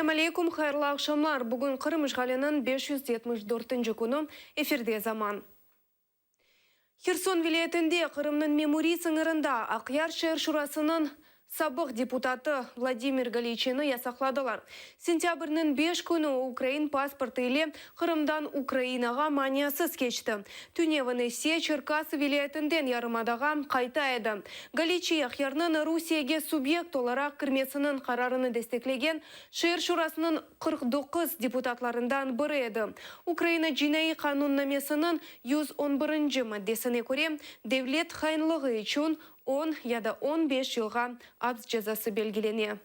Assalamu alaikum, hayırlı akşamlar. Bugün Kırım işgalinin 574. günü efirde zaman. Херсон vilayetinde Kırım'ın Memuri sınırında Akyar şehir şurasının sabık deputatı Vladimir Galichini yasakladılar. Sentyabrının 5 günü Ukrayna pasportu ile Kırım'dan Ukrayna'ga maniyasız geçti. Tünevin ise Çerkasy vilayetinden yarımadaga kayta edi. Galichi Akyar'nın Rusiyaga subyekt olarak kirmesinin kararını desteklegen şehir şurasının 49 deputatlarından biri edi. Ukrayna Cinayi kanunnamesinin 111. maddesine göre devlet hainlığı için 10 ya da 15 yılga hapis cezası belgileniyor.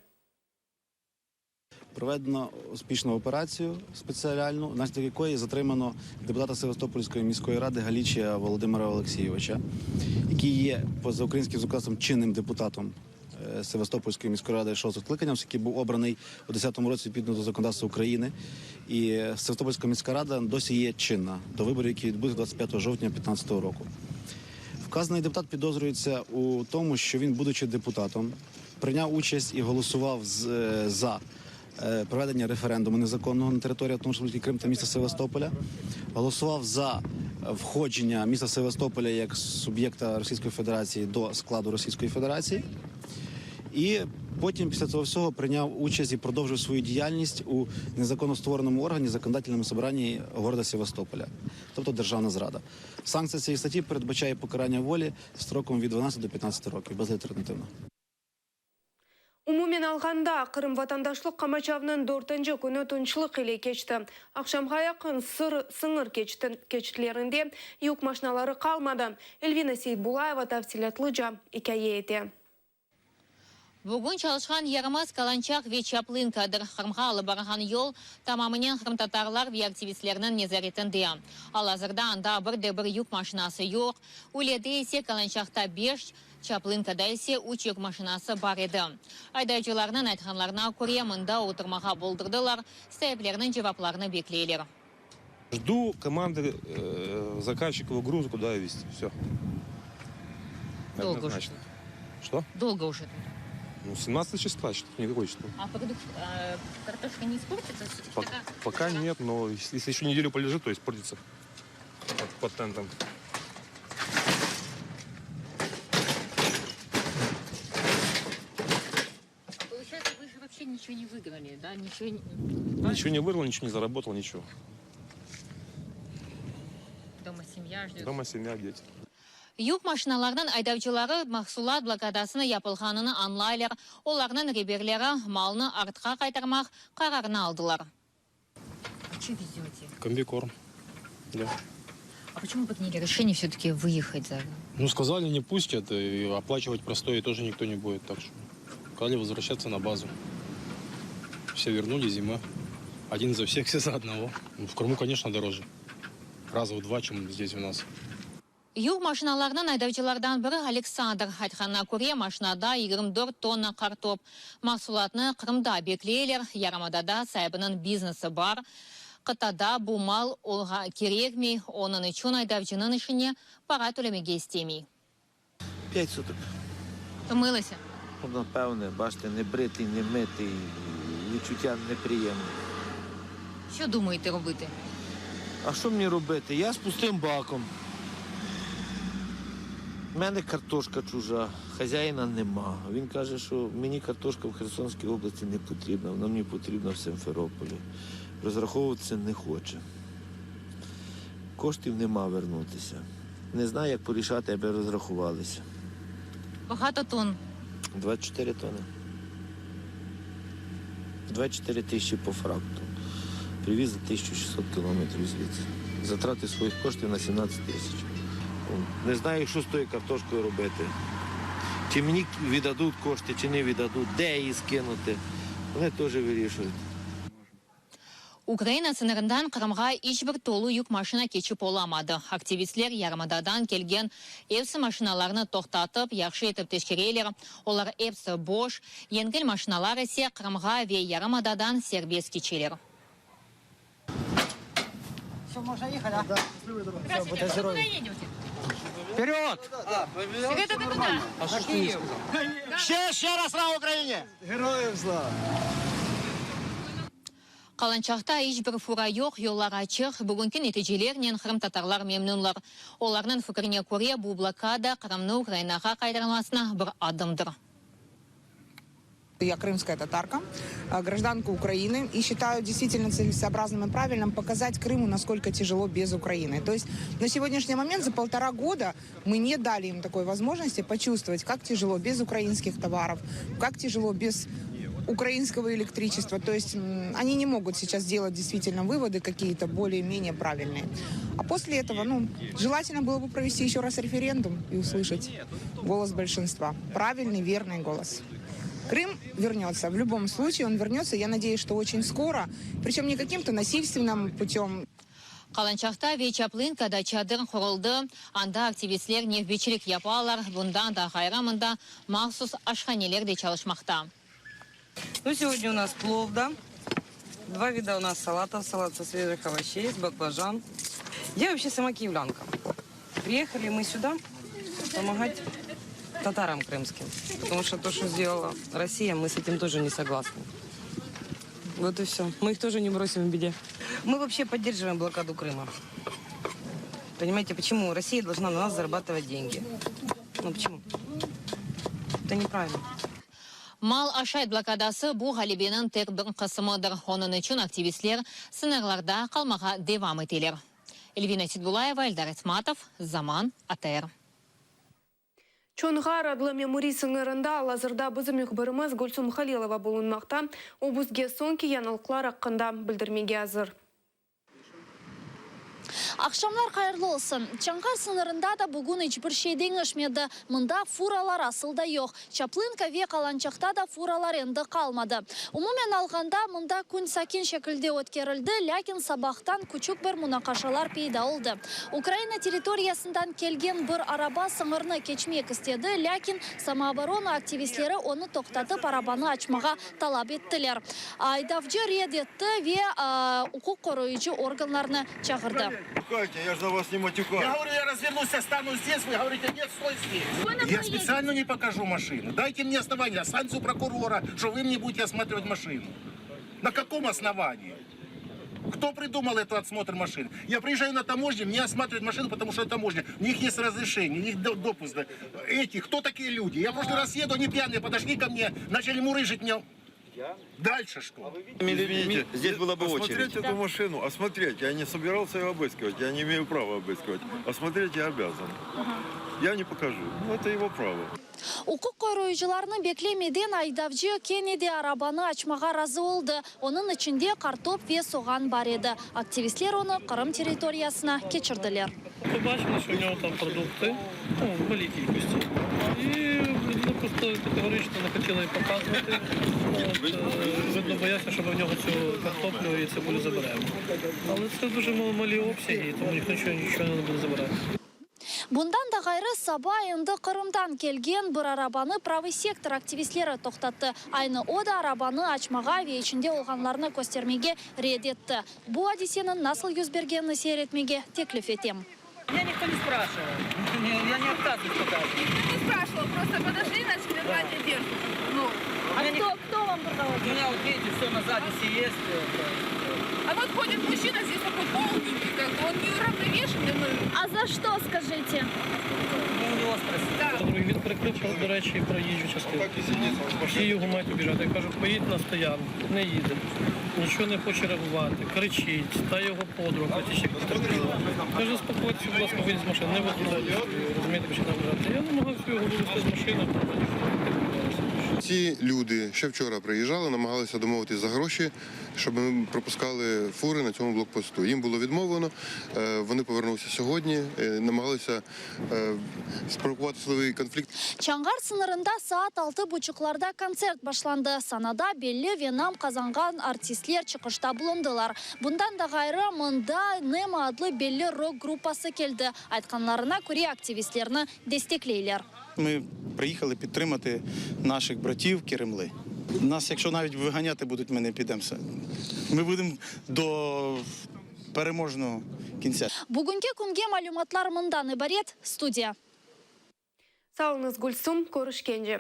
Проведено успішну операцію спеціальну, внаслідок якої затримано депутата Севастопольської міської ради Галічія Володимира Олексійовича, який є поза українським законодавством чинним депутатом Севастопольської міської ради 6-го скликання, який був обраний у 2010 році відповідно до законодавства України. І Севастопольська міська рада досі є чинна до виборів, які відбудуться 25 жовтня 2015 року. Вказаний депутат підозрюється у тому, що він, будучи депутатом, прийняв участь і голосував за проведення референдуму незаконного на території Автономної Республіки Крим та міста Севастополя, голосував за входження міста Севастополя як суб'єкта Російської Федерації до складу Російської Федерації. І потім після цього всього прийняв участь і продовжив свою діяльність у незаконно створеному органі законодательному собранні города Севастополя, тобто державна зрада. Санкція цієї статті передбачає покарання волі строком від 12 до 15 років, безальтернативно. Umumen alganda Kırım vatandaşlık kamachavının 4-cü günü tınçlık ile geçti. Akşamga yakın sınır geçitlerinde yük maşinaları kalmadı. Elvina Seybulayeva tafsilatlıca hikaye etti. Bugün çalışkan Yaramaz, Kalançak ve Çaplinkadır. Kırımga alıp bargan yol tamamının Kırım Tatarlar ve aktivistlerinin nezaretinde. Al hazırda anda bir yük maşinası yok. Ulede ise Kalançak'ta 5, Çaplinka'da ise 3 yük maşinası var edi. Aydayıcılarının aytkanlarına koruya mında oturmağa buldurdular. Sahiplerinin cevaplarını bekleyler. Жду команды заказчика груза, куда везти. Все. Долго уже. Что? Долго уже. Ну, 17 числа, что никакой числа. А картошка не испортится? Пока нет, но если еще неделю полежит, то испортится под тентом. Получается, вы же вообще ничего не выиграли, да? Ничего не вырвал, ничего не заработал, ничего. Дома семья ждет. Дома семья, дети. Yük maşinalarının aydavcıları mahsulat blokadasını yapılğanını anlayırlar. Onların reberleri malını artqa qaytarmaq kararını aldılar. А что везете? Комбикорм. Да. А почему приняли решение все-таки выехать за? Ну, сказали, не пустят, и оплачивать простое тоже никто не будет. Так что сказали возвращаться на базу. Все вернули зима. Один за всех, все за одного. Ну, в Крыму, конечно, дороже. Раза в 2, чем здесь у нас. Yük maşinalarının aydavcılardan biri Aleksandr. Aytkanına göre maşinada 24 tonna kartop. Mahsulatını Kırım'da bekleyler. Yarımada'da sahibinin biznesi var. Kıtada bu mal olga gerek mi? Onun için aydavcının işini para tölemege istemiyor. 5 суток. Втомилися? Напевне, бачите, не бритий, не митий, відчуття неприємне. Що думаєте робити? А що мені робити? Я з пустим баком. У мене картошка чужа, хазяїна нема. Він каже, що мені картошка в Херсонській області не потрібна, вона мені потрібна в Симферополі. Розраховуватися не хоче. Коштів нема вернутися. Не знаю, як порішати, аби розрахувалися. Багато тонн. 24 тонни. 24 тисячі по фракту. Привіз за 1600 кілометрів звідси. Затрати своїх коштів на 17 тисяч. Не знаю, що з тою картошкою робити. Чи мені віддадуть кошти, чи не віддадуть, де її скинути. Вони теж вирішують. Ukrayna sınırından Kırım'a hiçbir tolu yük maşına geçip olamadı. Aktivistler Yarımada'dan kelgen hepsi maşinalarını toxtatıp, yaxşı etip teşkireyler. Onlar hepsi boş. Yengil maşinalar ise Kırım'a ve Yarımada'dan serbest geçilir. Все, можно ехать, да? Да. Здравствуйте, а куда едете? Вперед! Это туда. А что Киев? Ще раз слава Україні! Героям слава! Қаланчақта ешбір фура жоқ, yollar açıq. Бүгінгі нәтижелерінен Қырым татарлар мемнунлар. Оларның фікіріне көре бұл блокада Қырымны Украинаға қайдарылмасына бір адымдыр. Я крымская татарка, гражданка Украины, и считаю действительно целесообразным и правильным показать Крыму, насколько тяжело без Украины. То есть на сегодняшний момент за 1,5 года мы не дали им такой возможности почувствовать, как тяжело без украинских товаров, как тяжело без украинского электричества. То есть они не могут сейчас делать действительно выводы какие-то более-менее правильные. А после этого, желательно было бы провести еще раз референдум и услышать голос большинства. Правильный, верный голос. Крым вернется. В любом случае он вернется, я надеюсь, что очень скоро, причем не каким-то насильственным путем. Қаланчақта Вечаплынкада чадыр құрылды. Анда активистлер нефбечілік япалар, бұндан да қайрамында махсус ашханелер де çalışмақта. Сегодня у нас плов, да? 2 вида у нас салатов. Салат со свежих овощей, с баклажан. Я вообще сама киевлянка. Приехали мы сюда помогать татарам крымским. Потому что то, что сделала Россия, мы с этим тоже не согласны. Вот и все. Мы их тоже не бросим в беде. Мы вообще поддерживаем блокаду Крыма. Понимаете, почему Россия должна на нас зарабатывать деньги? Почему? Это неправильно. Мал ашайт блокадасы бұл ғалибенің тек бір қысымыдыр. Оның үшін активистлер сынарларда қалмаға девам етелер. Эльвина Титбулаева, Эльдар Исматов, Заман, АТР. Чонғар адлы мемори сыңырында алазырда бізім үкбіріміз Гүлсум Халилова болынмақта, обузге сонки янылықлар аққында білдірмеге азыр. Ақшамлар қайырлы олсын. Чаңғар сынырында да бүгін ешбір шейден үшмеді. Мұнда фуралар асылда жоқ. Чаплынка ве Қаланчақта да фуралар енді қалмады. Умумен алғанда мұнда күн сакен шекілде өткерілді, ләкин сабақтан күчік бір мұнақашалар пейда олды. Украина территориясындан келген бір араба сыңырны кечмек істеді, ләкин самооборона активистлері оны тоқтатып арабаны açmaға талап еттілер. Айдавжы редетті ве құқық қорғаушы органларны чағырды. Я же на вас не матюкаю. Я говорю, я развернусь, останусь здесь. Вы говорите, нет, стой здесь. Я специально не покажу машину. Дайте мне основание, санкцию прокурора, что вы мне будете осматривать машину. На каком основании? Кто придумал этот осмотр машин? Я приезжаю на таможню, мне осматривают машину, потому что это таможня. У них есть разрешение, у них допуск. Эти, кто такие люди? Я в прошлый раз еду, они пьяные, подошли ко мне, начали мурыжить меня. Дальше что? Извините, здесь была бы очередь. Осмотреть эту машину, осмотреть. Я не собирался ее обыскивать, я не имею права обыскивать. Осмотреть я обязан. Я не покажу. Это его право. Құқық қорғаушыларының беклемеден айдавжы Кеннеди арабаны açmaға разы олды. Оның ішінде картоп ве соған бар еді. Активистлер оны Қырым территориясына кечірділер. Побачили, що у нього там продукти, в малій кількості. І людина просто категорично не хотіла її показувати. Видно, боявся, що ми в нього цю картоплю і цибулю заберемо. Але це дуже малі обсяги, тому ніхто нічого не буде забирати. Bundan da gayrı sabah endi Kırımdan kelgen bir arabanı правый сектор активистлері тоқтатты. Aynı o da arabanı açmağa ve içinde olganlarını göstermege reddetti. Bu hadisenin nasıl yüz bergenini seyretmege teklif ettim. Меня никто не спрашивал. Я не отказываюсь показывать. Никто не спрашивал, просто подошли и начали брать одежду. Кто вам продавал? У меня вот видите, все на записи есть. А вот ходит мужчина здесь такой полненький, как бы он неуравновешенный. А за что, скажите? У него спросили. Він перекричав, до речі, проїжджу частину. Всі його мають обіжати. Я кажу, поїдь на стоянку, не їде. Нічого не хоче реагувати, кричить, та його подруга, ті ще потерпіла. Кажу, заспокойтеся, будь ласка, вийдіть з машини, не виходить, розумієте, починав вражати. Я намагався його вивезти з машини. Ці люди ще вчора приїжджали, намагалися домовитися за гроші, щоб ми пропускали фури на цьому блокпосту. Їм було відмовлено, вони повернулися сьогодні, намагалися спровокувати силовий конфлікт. Чаңғар сынырында saat 6:30-ларда концерт башланды. Санада белли венам қазанған артистлер чықышта bulundılar. Bundan da gayrı мында Нема адлы белли рок группасы келді. Айтқанларына көре активистлерні дестеклейлер. Ми приїхали підтримати наших братів Керемли. Нас, якщо навіть виганяти будуть, ми не підемося. Ми будемо до переможного кінця. Бүгінгі күнге малюматлар мындан ибарет. Студия. Сауыңыз Гүлсум, көрішкенде.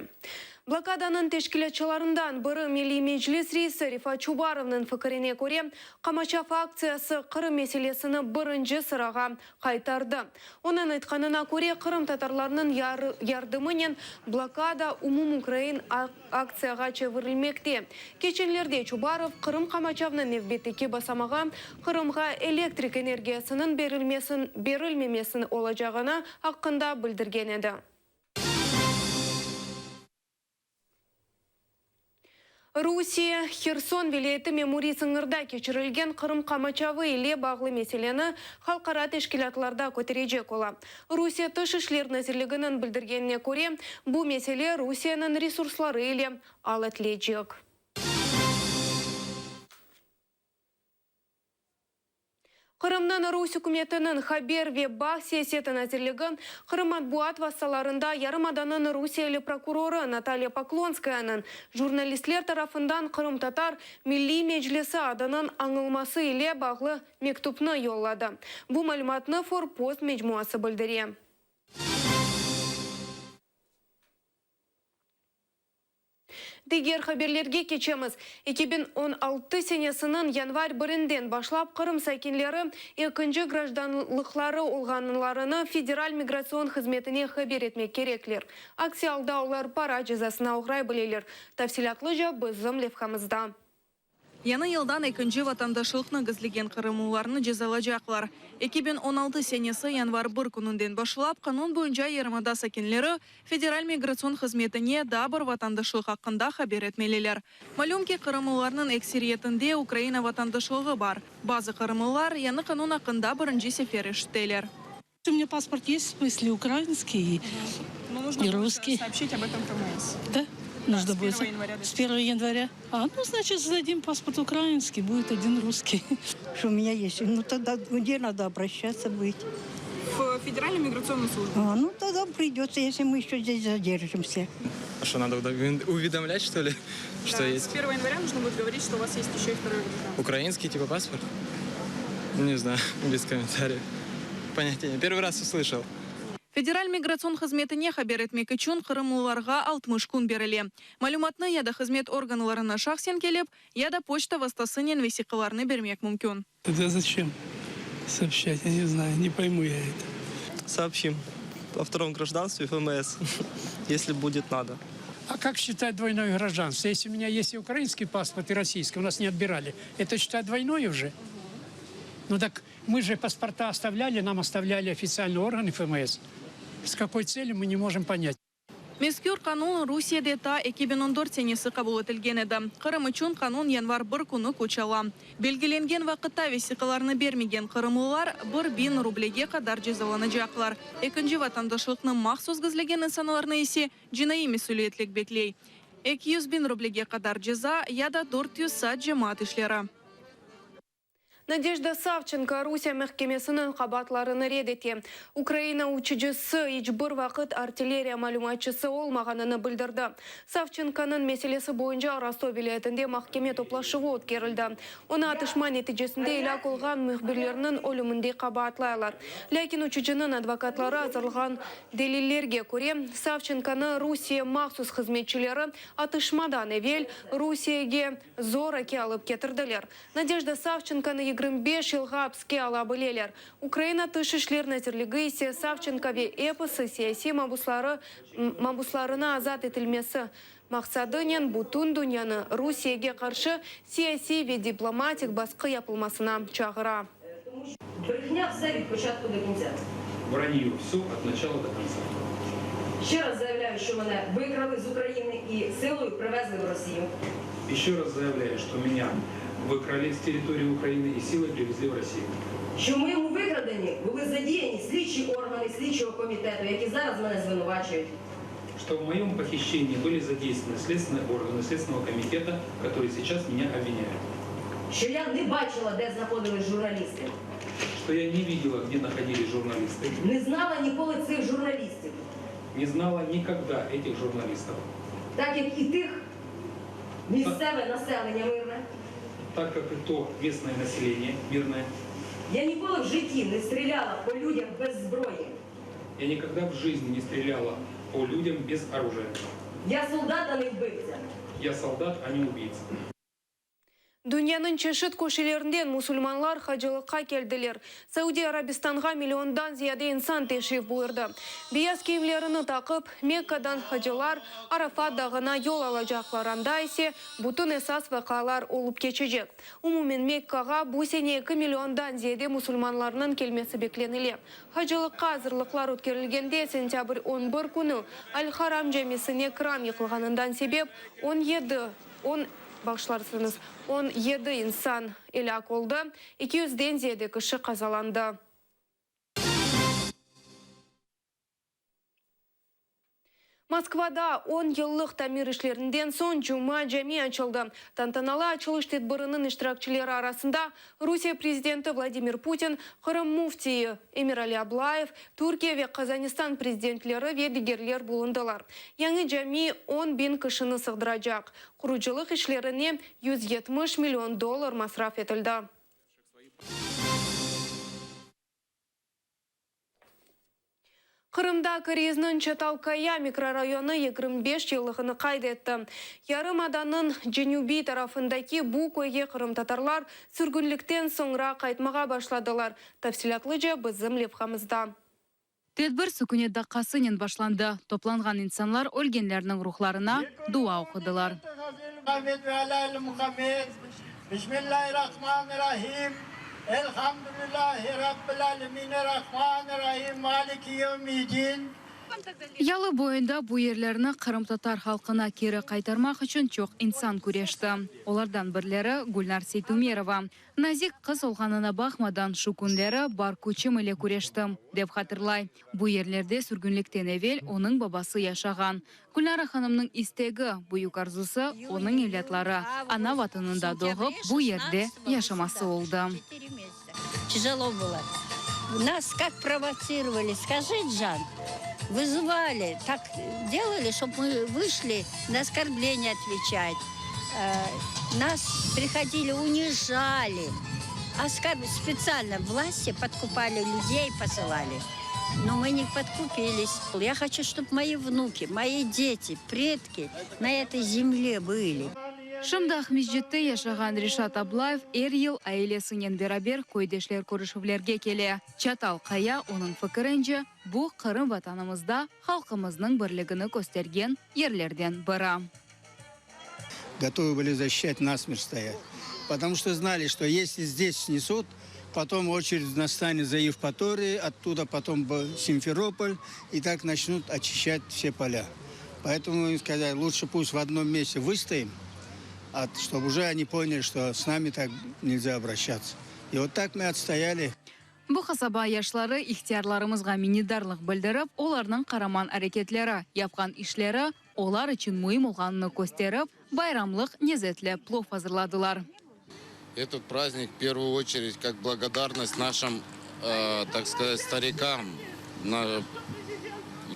Блокаданын тешкилетчиларындан бірі Милли Мejlis рейсі Рифат Чубаровның фікіріне көре, Камачав акциясы Қырым меселесіні бірінші sıраға қайтарды. Оның айтқанына көре Қырым татарларының ярдымымен блокада умум Украин акцияға чевірілмекте. Кеченлерде Чубаров Қырым Камачавның невбеттеке басамаға Қырымға электрик энергиясының берілмемесін олажағына аққында білдірген еді. Русия Херсон вилеті мемури сыңырда кечірілген Қырым Камачавы иле бағлы меселені халқара тешкілатларда көтережек ола. Русия тыш ішлер нәзірлігінің білдіргеніне көре, бұл меселе Русияның ресурслары иле алатлежек. Қырымнан Русь үкіметінің Хабер веб-бақ сесетін әзірлігін Қырым матбуат вассаларында ярымаданын Русиялы прокуроры Наталья Поклонскаяның журналистлер тарафындан Қырым татар Милли Мejlisi адының аңылмасы иле бағлы мектупны йоллады. Бұл мәліматны Форпост мejmuасы білдіре. Дегер хаберлерге кечеміз. 2016 сенесінің январь бірінден башлап Қырым сәкенлері екінші гражданлықлары олғаныларыны федераль миграцион қызметіне хабер етмек кереклер. Акциялда олар пара жазасына оғрай білелер. Тәфсилатлы жа бізім левхамызда. Яны елдан екінші ватандашылықны гізлеген қырымуларыны жазалажақлар. 2016 сенесі январ бір күнінден башылап, қанун бойынша ерімада сәкенлері федераль миграцион қызметіне дабыр ватандашылық хақында хабер етмелелер. Малюмке қырымуларының эксериетінде Украина ватандашылығы бар. Базы қырымулар яны қанун хақында бірінші сефер іштелер. У меня паспорт есть, в смысле украинский и русский. Сообщить об этом ФМС. Да? Нужно будет. 1 января. С 1 января. Значит, сдадим паспорт украинский, будет один русский. Что у меня есть. Тогда где надо обращаться быть? В Федеральную миграционную службу. Тогда придется, если мы еще здесь задержимся. А что, надо уведомлять, что ли? Что Да, есть? с 1 января нужно будет говорить, что у вас есть еще и второй гражданство. Украинский типа паспорт? Не знаю, без комментариев. Понятия не. Первый раз услышал. Федераль миграцион қызметіне хабер етмек үшін қырымлыларға 60 күн беріле. Малюматны яда қызмет органларына шақсен келіп, яда почта вастасынен весиқыларны бермек мүмкін. Тогда зачем сообщать? Я не знаю, не пойму я это. Сообщим о втором гражданстве ФМС, если будет надо. А как считать двойное гражданство? Если у меня есть и украинский паспорт, и российский, у нас не отбирали, это считать двойное уже? Ну так мы же паспорта оставляли, нам оставляли официальные органы ФМС. С какой целью мы не можем понять. Мескюр канун Русияде та 2014 сенесі қабыл етілген еді. Қырым үшін канун январ бір күні көчала. Белгіленген вақытта весиқаларны бермеген қырымлылар 1000 рублеге қадар жазаланacaklar. Екінші ватандашылықны мақсус гізлеген инсаналарны есе жинайы месулиетлік беклей. 200.000 рублеге қадар жаза яда 400 саат жемат ішлері. Надежда Савченко Русия мәхкемесінің қабатларыны редете. Украина учыжысы ечбір вақыт артиллерия малюматчысы олмағаныны білдірді. Савченконың меселесі бойынша Ростов вилаятында махкеме топлашығы өткерілді. Оны атышма нәтижесінде илак олған мүхбірлерінің өлімінде қабатлайлар. Ләкин учыжының адвокатлары азырылған делиллерге көре, Савченконы Русия мақсус қызметчілері атышмадан евел Русияге зор әке алып кетірділер. Надежда Савченконы 25 жылға апске ала білелер. Украина тыш ішлер нәзірлігі есе Савченкове эпосы сияси мабусларына азат етілмесі мақсадынен бұтын дүнияны Русияге қаршы сияси ве дипломатик басқы япылмасына чағыра. Брехня все від початку до кінця. Вранье все от начала до конца. Ще раз заявляю, що мене викрали з України і силою привезли в Росію. Еще раз заявляю, что меня выкрали с территории Украины и силой привезли в Россию. Що в моєму викраденні були задіяні слідчі органи слідчого комітету, які зараз мене звинувачують. Что в моем похищении были задействованы следственные органы Следственного комитета, которые сейчас меня обвиняют. Що я не бачила, де знаходились журналісти. Что я не видела, где находились журналисты. Не знала ніколи цих журналістів. Не знала никогда этих журналистов. Так як і тих місцеве населення мирне. Так как и то местное население мирное. Я ніколи в житті не стріляла по людям без зброї. Я никогда в жизни не стреляла по людям без оружия. Я солдат, а не вбивця. Я солдат, а не убийца. Dünyanın çeşit köşelerinden musulmanlar hacılıkka keldiler. Saudi Arabistan'a milyondan ziyade insan teşrif buyurdu. Beyaz kiyimlerini takıp Mekka'dan hacılar Arafat dağına yol alacaklarında ise bütün esas vakalar olup geçecek. Umumen Mekka'ga bu sene 2 milyondan ziyade musulmanlarının gelmesi beklenilir. Hacılıkka hazırlıklar ötkürülgende sentyabr 11 günü Al-Haram Cemisi'ne kram yıkılganından sebep 17 insan helak oldu, 200'den ziyade kişi kazalandı. Moskvada 10 yıllık tamir işlerinden son Cuma cami açıldı. Tantanalı açılış tedbirinin iştirakçıları arasında Rusya Prezidenti Vladimir Putin, Kırım Muftiyi Emir Ali Ablayev, Türkiye ve Kazanistan prezidentleri ve diğerler bulundular. Yeni cami 10.000 kişini sığdıracak. Kuruculuk işlerine $170 milyon masraf edildi. Kırım'da krizinin Çatalkaya mikrorayonu 25 yıllığını kaydetti. Yarımadanın Cenubi tarafındaki bu köyge Kırım Tatarlar sürgünlükten sonra kaytmağa başladılar. Tafsilatlıca bizim levhamızda. Tedbir sükunet dakikasının başlandı. Toplangan insanlar ölgenlerinin ruhlarına dua okudular. Bismillahirrahmanirrahim. Elhamdülillahi Rabbil alemin. Rahmanirrahim. Maliki yevmiddin. Yalı boyunda bu yerlerini Kırım Tatar halkına geri kaytarmak için çok insan güreşti. Onlardan birleri Gulnar Seytumerova. Nazik kız olganına bakmadan şu günleri bar küçüm ile güreşti, dep hatırlay. Bu yerlerde sürgünlükten evvel onun babası yaşagan. Gulnara hanımның istegi, büyük arzusu onun evlatları ana vatanında doğup bu yerde yaşaması oldu. Тяжело было. Нас как провоцировали, скажи, Жан, вызывали, так делали, чтобы мы вышли на оскорбления отвечать. Нас приходили, унижали. Специально власти подкупали людей, посылали. Но мы не подкупились. Я хочу, чтобы мои внуки, мои дети, предки на этой земле были. Шымдах мезжетте yaşagan Ришат Аблаев yıl ailesinin beraber koydeşler görüşüvlerge kele. Çatalkaya onun fikrince bu Kırım vatanımızda halkımızın birligini göstergen yerlerden biri. Готовы были защищать, насмерть стоять. Потому что знали, что если здесь снесут, потом очередь настанет за Евпаторией, оттуда потом Симферополь, и так начнут очищать все поля. Поэтому им сказали, лучше пусть в одном месте выстоим, чтобы уже они поняли, что с нами так нельзя обращаться. И вот так мы отстояли. Bu kasaba yaşları ihtiyarlarımızga minnedarlık bildirip, onlarның karaman hareketleri, yapgan işleri, onlar için mühim olganını gösterip, bayramlık nezetle plov hazırladılar. Этот праздник в первую очередь как благодарность нашим, так сказать, старикам,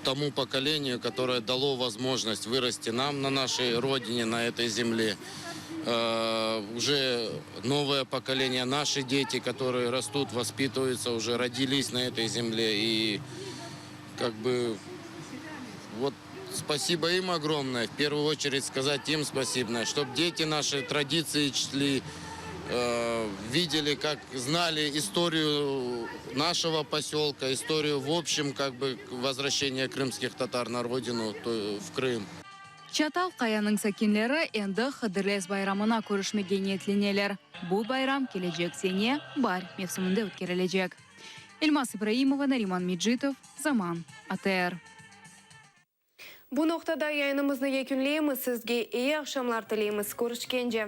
тому поколению, которое дало возможность вырасти нам на нашей родине, на этой земле. Уже новое поколение, наши дети, которые растут, воспитываются, уже родились на этой земле. И как бы вот спасибо им огромное. В первую очередь сказать им спасибо, чтобы дети наши традиции чтили, видели, как знали историю нашего поселка, историю в общем, как бы возвращения крымских татар на родину, в Крым. Çatalkaya'nın sakinleri endi Hıdırles bayramına görüşmege niyetleneler. Bu bayram gelecek sene bar mevsiminde ötkerilecek. Elmas İbrahimova, Nariman Medjitov, Zaman, ATR. Bu noktada yayınımızı yekünleyimiz. Sizge iyi akşamlar dileyimiz. Görüşkence.